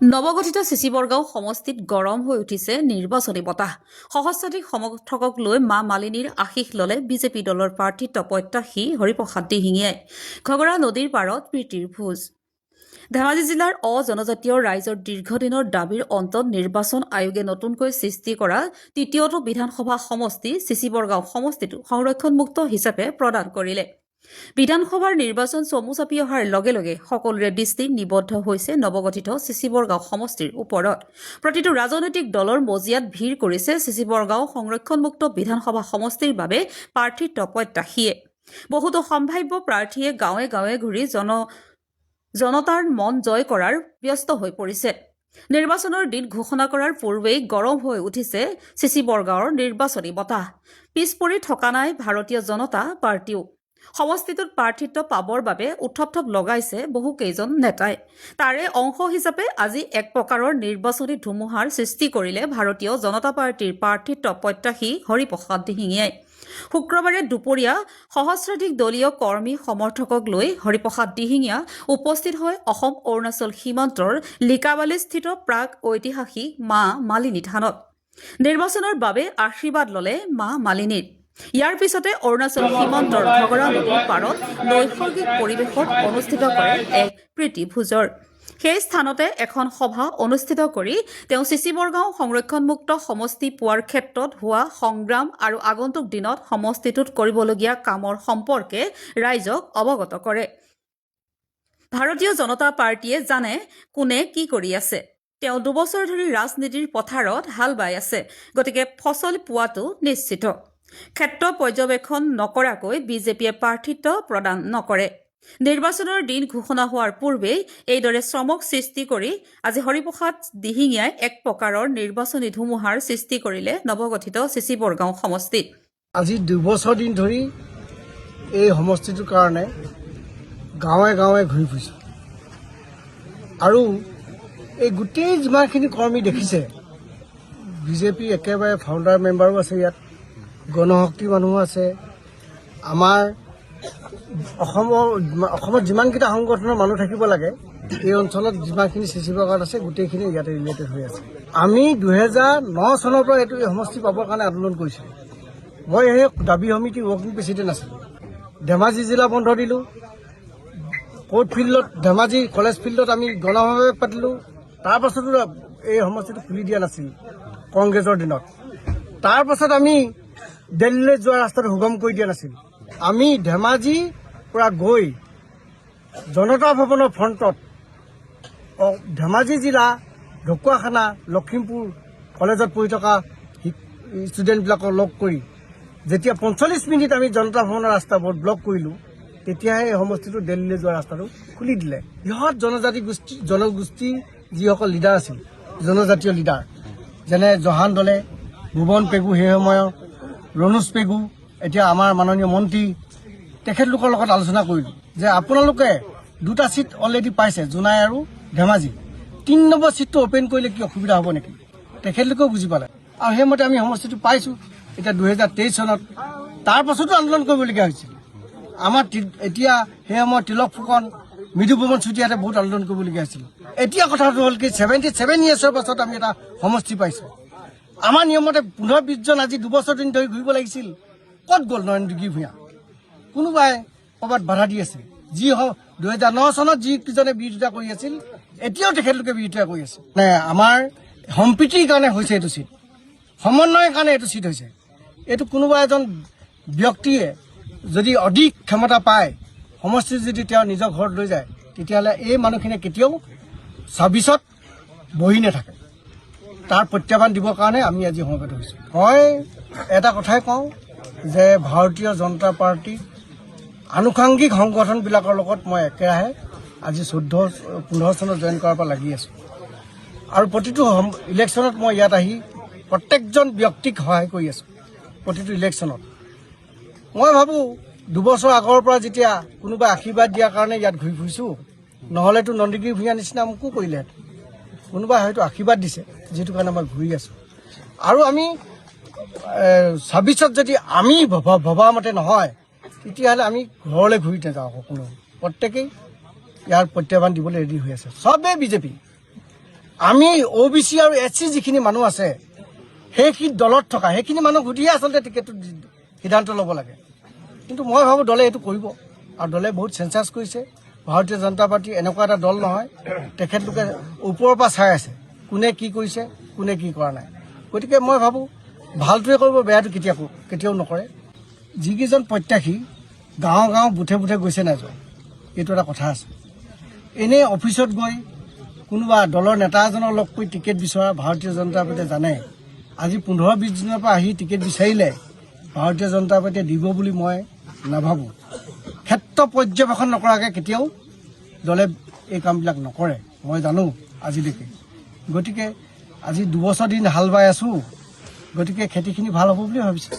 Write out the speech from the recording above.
নৱগঠিত চিচি বৰগাঁও সমষ্টিত গৰম হৈ উঠিছে নিৰ্বাচনী বতাহ। সহস্ৰাধিক সমৰ্থকক লৈ মা মালিনীৰ আশীষ ললে বিজেপি দলৰ প্ৰাৰ্থিত্ব প্ৰত্যাশী হৰিপ্ৰসাদ দিহিঙীয়াই। ঘগৰা নদীৰ পাৰত প্ৰীতিৰ ভোজ। ধেমাজি জিলাৰ অজনজাতীয় ৰাইজৰ দীৰ্ঘদিনৰ দাবীৰ অন্তত নিৰ্বাচন আয়োগে নতুনকৈ সৃষ্টি কৰা তৃতীয়টো বিধানসভা সমষ্টি চিচি বৰগাঁও সমষ্টিটো সংৰক্ষণমুক্ত হিচাপে প্ৰদান কৰিলে। বিধানসভাৰ নিৰ্বাচন চমু চাপি অহাৰ লগে লগে সকলোৰে দৃষ্টি নিবদ্ধ হৈছে নৱগঠিত চিচি বৰগাঁও সমষ্টিৰ ওপৰত। প্ৰতিটো ৰাজনৈতিক দলৰ মজিয়াত ভিৰ কৰিছে চিচি বৰগাঁও সংৰক্ষণমুক্ত বিধানসভা সমষ্টিৰ বাবে প্ৰাৰ্থিত্ব প্ৰত্যাশীয়ে। বহুতো সম্ভাৱ্য প্ৰাৰ্থীয়ে গাঁৱে গাঁৱে ঘূৰি জনতাৰ মন জয় কৰাৰ ব্যস্ত হৈ পৰিছে। নিৰ্বাচনৰ দিন ঘোষণা কৰাৰ পূৰ্বেই গৰম হৈ উঠিছে চিচি বৰগাঁৱৰ নিৰ্বাচনী বতাহ। পিছ পৰি থকা নাই ভাৰতীয় জনতা পাৰ্টিও। সমষ্টিটোত প্ৰাৰ্থিত্ব পাবৰ বাবে উত্থপ লগাইছে বহুকেইজন নেতাই। তাৰে অংশ হিচাপে আজি এক প্ৰকাৰৰ নিৰ্বাচনী ধুমুহাৰ সৃষ্টি কৰিলে ভাৰতীয় জনতা পাৰ্টিৰ প্ৰাৰ্থিত্ব প্ৰত্যাশী হৰিপ্ৰসাদ দিহিঙীয়াই। শুক্ৰবাৰে দুপৰীয়া সহস্ৰাধিক দলীয় কৰ্মী সমৰ্থকক লৈ হৰিপ্ৰসাদ দিহিঙীয়া উপস্থিত হয় অসম অৰুণাচল সীমান্তৰ লিকাবালিস্থিত প্ৰাক ঐতিহাসিক মা মালিনী থানত। নিৰ্বাচনৰ বাবে আশীৰ্বাদ ললে মা মালিনীৰ। ইয়াৰ পিছতে অৰুণাচল সীমান্তৰ ঘগৰা নদীৰ পাৰত নৈসৰ্গিক পৰিৱেশত অনুষ্ঠিত কৰে এক প্ৰীতি ভোজৰ। সেই স্থানতে এখন সভা অনুষ্ঠিত কৰি তেওঁ চিচি বৰগাঁও সংৰক্ষণমুক্ত সমষ্টি পোৱাৰ ক্ষেত্ৰত হোৱা সংগ্ৰাম আৰু আগন্তুক দিনত সমষ্টিটোত কৰিবলগীয়া কামৰ সম্পৰ্কে ৰাইজক অৱগত কৰে। ভাৰতীয় জনতা পাৰ্টিয়ে জানে কোনে কি কৰি আছে। তেওঁ 2 বছৰ ধৰি ৰাজনীতিৰ পথাৰত হাল বাই আছে, গতিকে ফচল পোৱাটো নিশ্চিত। ক্ষেত্ৰ পৰ্যবেক্ষণ নকৰাকৈ বিজেপিয়ে প্ৰাৰ্থিত্ব প্ৰদান নকৰে। নিৰ্বাচনৰ দিন ঘোষণা হোৱাৰ পূৰ্বেই এইদৰে শ্ৰমক সৃষ্টি কৰি আজি হৰিপ্ৰসাদ দিহিঙীয়াই এক প্ৰকাৰৰ নিৰ্বাচনী ধুমুহাৰ সৃষ্টি কৰিলে নৱগঠিত চিচি বৰগাঁও সমষ্টিত। আজি 2 বছৰ দিন ধৰি এই সমষ্টিটোৰ কাৰণে গাঁৱে গাঁৱে ঘূৰি ফুৰিছোঁ আৰু এই গোটেই যিমানখিনি কৰ্মী দেখিছে, বিজেপি একেবাৰে ফাউণ্ডাৰ মেম্বাৰো আছে, ইয়াত গণশক্তি মানুহো আছে। আমাৰ অসমত যিমানকেইটা সংগঠনৰ মানুহ থাকিব লাগে এই অঞ্চলত যিমানখিনি চিচি বৰগাঁৱত আছে গোটেইখিনি ইয়াতে ৰিলেটেড হৈ আছে। আমি 2009 চনৰ পৰা এই সমষ্টি পাবৰ কাৰণে আন্দোলন কৰিছিলোঁ। মই সেই দাবী সমিতি ৱৰ্কিং প্ৰেচিডেণ্ট আছিলোঁ। ধেমাজি জিলা বন্ধ দিলোঁ। কোৰ্ট ফিল্ডত, ধেমাজি কলেজ ফিল্ডত আমি গণসমাৱেশ পাতিলোঁ। তাৰপাছতো এই সমষ্টিটো খুলি দিয়া নাছিল কংগ্ৰেছৰ দিনত। তাৰপাছত আমি দিল্লীলৈ যোৱা ৰাস্তাটো সুগম কৰি দিয়া নাছিল। আমি ধেমাজিৰ পৰা গৈ জনতা ভৱনৰ ফ্ৰণ্টত ধেমাজি জিলা ঢকুৱাখানা লখিমপুৰ কলেজত পঢ়ি থকা ষ্টুডেণ্টবিলাকক লগ কৰি যেতিয়া 45 মিনিট আমি জনতা ভৱনৰ ৰাস্তা ব্লক কৰিলোঁ, তেতিয়াহে এই সমষ্টিটো দিল্লীলৈ যোৱা ৰাস্তাটো খুলি দিলে। বৃহৎ জনগোষ্ঠীৰ যিসকল লিডাৰ আছিল, জনজাতীয় লিডাৰ যেনে জহান দলে, ভুৱন পেগু, সেই সময়ৰ ৰণোজ পেগু, এতিয়া আমাৰ মাননীয় মন্ত্ৰী, তেখেতলোকৰ লগত আলোচনা কৰিলোঁ যে আপোনালোকে 2টা ছিট অলৰেডি পাইছে, জোনাই আৰু ধেমাজি। 3 নম্বৰ ছিটটো অপেন কৰিলে কি অসুবিধা হ'ব নেকি? তেখেতলোকেও বুজি পালে আৰু সেইমতে আমি সমষ্টিটো পাইছোঁ। এতিয়া 2023 চনত তাৰ পাছতো আন্দোলন কৰিবলগীয়া হৈছিল। আমাৰ এতিয়া সেই সময়ত তিলক ফুকন, মৃদুপৱন চুতীয়াতে বহুত আন্দোলন কৰিবলগীয়া হৈছিল। এতিয়া কথাটো হ'ল কি 77 ইয়াৰ্ছৰ পাছত আমি এটা সমষ্টি পাইছোঁ। আমাৰ নিয়মতে 15-20 জন আজি 2 বছৰ দিন ধৰি ঘূৰিব লাগিছিল। ক'ত গ'ল নৰেন্দ্ৰ গিৰি ভূঞা? কোনোবাই ক'ৰবাত বাধা দি আছে। যি হওক 2009 চনত যিকেইজনে বিৰোধিতা কৰি আছিল, এতিয়াও তেখেতলোকে বিৰোধিতা কৰি আছে। আমাৰ সম্প্ৰীতিৰ কাৰণে হৈছে এইটো ছিট, সমন্বয়ৰ কাৰণে এইটো ছিট হৈছে। এইটো কোনোবা এজন ব্যক্তিয়ে যদি অধিক ক্ষমতা পায়, সমষ্টিত যদি তেওঁ নিজৰ ঘৰত লৈ যায়, তেতিয়াহ'লে এই মানুহখিনিয়ে কেতিয়াও 26ত বহি নাথাকে। তাৰ প্ৰত্যাহ্বান দিবৰ কাৰণে আমি আজি সমবেত হৈছোঁ। মই এটা কথাই কওঁ যে ভাৰতীয় জনতা পাৰ্টি আনুষাংগিক সংগঠনবিলাকৰ লগত মই একেৰাহে আজি 14-15 চনত জইন কৰাৰ পৰা লাগি আছোঁ আৰু প্ৰতিটো ইলেকশ্যনত মই ইয়াত আহি প্ৰত্যেকজন ব্যক্তিক সহায় কৰি আছোঁ। প্ৰতিটো ইলেকশ্যনত মই ভাবোঁ 2 বছৰ আগৰ পৰা যেতিয়া কোনোবাই আশীৰ্বাদ দিয়াৰ কাৰণে ইয়াত ঘূৰি ফুৰিছোঁ, নহ'লেতো নন্দগিৰি ভূঞাৰ নিচিনা মোকো কৰিলে। কোনোবাই হয়তো আশীৰ্বাদ দিছে, যিটো কাৰণে মই ঘূৰি আছোঁ। আৰু আমি 26ত যদি আমি ভবা মতে নহয়, তেতিয়াহ'লে আমি ঘৰলৈ ঘূৰি নাযাওঁ। সকলো প্ৰত্যেকেই ইয়াৰ প্ৰত্যাহ্বান দিবলৈ ৰেডি হৈ আছে। চবেই বিজেপি, আমি OBC আৰু SC যিখিনি মানুহ আছে সেইখিনি দলত থকা সেইখিনি মানুহ সুধিহে আচলতে টিকেটটো সিদ্ধান্ত ল'ব লাগে। কিন্তু মই ভাবোঁ দলে এইটো কৰিব আৰু দলে বহুত চেঞ্চাছ কৰিছে। ভাৰতীয় জনতা পাৰ্টি এনেকুৱা এটা দল নহয়, তেখেতলোকে ওপৰৰ পৰা চাই আছে কোনে কি কৰিছে কোনে কি কৰা নাই। গতিকে মই ভাবোঁ ভালটোৱে কৰিব, বেয়াটো কেতিয়াও নকৰে। যিকেইজন প্ৰত্যাশী গাঁও বুথে বুথে গৈছে নাই যোৱা, এইটো এটা কথা আছে। এনেই অফিচত গৈ কোনোবা দলৰ নেতা এজনৰ লগ কৰি টিকেট বিচৰা ভাৰতীয় জনতা পাৰ্টীয়ে জানে আজি 15-20 দিনৰ পৰা আহি টিকেট বিচাৰিলে ভাৰতীয় জনতা পাৰ্টীয়ে দিব বুলি মই নাভাবোঁ। ক্ষেত্ৰ পৰ্যবেক্ষণ নকৰাকৈ কেতিয়াও দলে এই কামবিলাক নকৰে, মই জানো আজিলৈকে। গতিকে আজি 2 বছৰ দিন হাল বাই আছোঁ, গতিকে খেতিখিনি ভাল হ'ব বুলি ভাবিছোঁ।